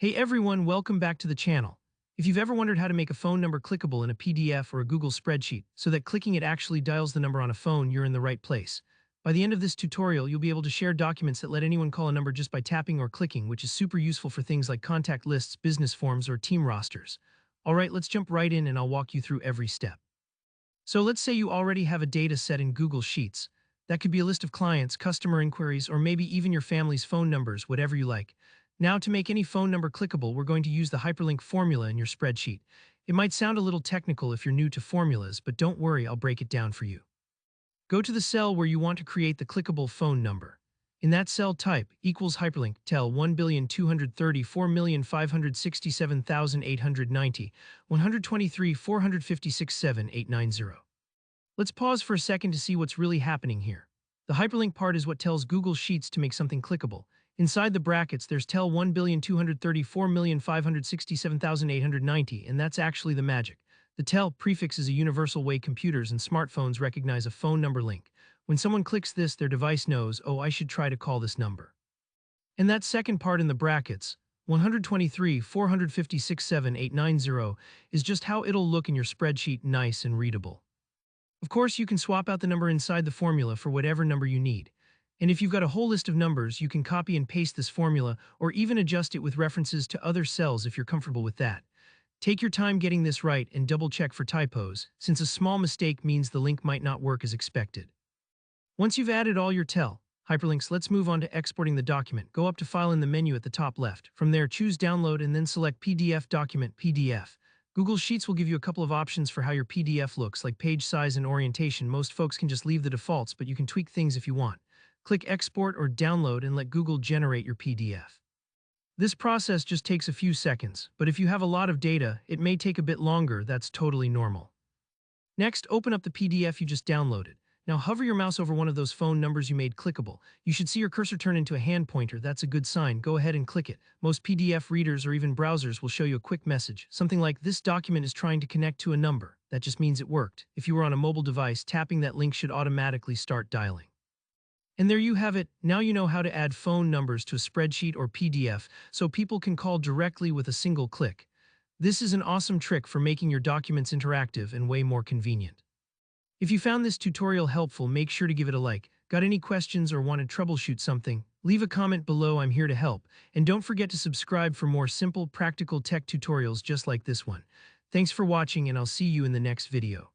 Hey everyone, welcome back to the channel. If you've ever wondered how to make a phone number clickable in a PDF or a Google spreadsheet so that clicking it actually dials the number on a phone, you're in the right place. By the end of this tutorial, you'll be able to share documents that let anyone call a number just by tapping or clicking, which is super useful for things like contact lists, business forms, or team rosters. Alright, let's jump right in and I'll walk you through every step. So let's say you already have a data set in Google Sheets. That could be a list of clients, customer inquiries, or maybe even your family's phone numbers, whatever you like. Now, to make any phone number clickable, we're going to use the hyperlink formula in your spreadsheet. It might sound a little technical if you're new to formulas, but don't worry, I'll break it down for you. Go to the cell where you want to create the clickable phone number. In that cell, type equals hyperlink, tell 1,234,567,890, 123,456,7,890. Let's pause for a second to see what's really happening here. The hyperlink part is what tells Google Sheets to make something clickable. Inside the brackets, there's tell 1,234,567,890, and that's actually the magic. The tell prefix is a universal way computers and smartphones recognize a phone number link. When someone clicks this, their device knows, oh, I should try to call this number. And that second part in the brackets, 123,456,7,890, is just how it'll look in your spreadsheet, nice and readable. Of course, you can swap out the number inside the formula for whatever number you need. And if you've got a whole list of numbers, you can copy and paste this formula or even adjust it with references to other cells if you're comfortable with that. Take your time getting this right and double check for typos, since a small mistake means the link might not work as expected. Once you've added all your hyperlinks, let's move on to exporting the document. Go up to File in the menu at the top left. From there, choose Download and then select PDF Document PDF. Google Sheets will give you a couple of options for how your PDF looks, like page size and orientation. Most folks can just leave the defaults, but you can tweak things if you want. Click Export or Download and let Google generate your PDF. This process just takes a few seconds, but if you have a lot of data, it may take a bit longer. That's totally normal. Next, open up the PDF you just downloaded. Now hover your mouse over one of those phone numbers you made clickable. You should see your cursor turn into a hand pointer. That's a good sign. Go ahead and click it. Most PDF readers or even browsers will show you a quick message, something like, this document is trying to connect to a number. That just means it worked. If you were on a mobile device, tapping that link should automatically start dialing. And there you have it. Now you know how to add phone numbers to a spreadsheet or PDF so people can call directly with a single click. This is an awesome trick for making your documents interactive and way more convenient. If you found this tutorial helpful, make sure to give it a like. Got any questions or want to troubleshoot something? Leave a comment below, I'm here to help. And don't forget to subscribe for more simple, practical tech tutorials just like this one. Thanks for watching and I'll see you in the next video.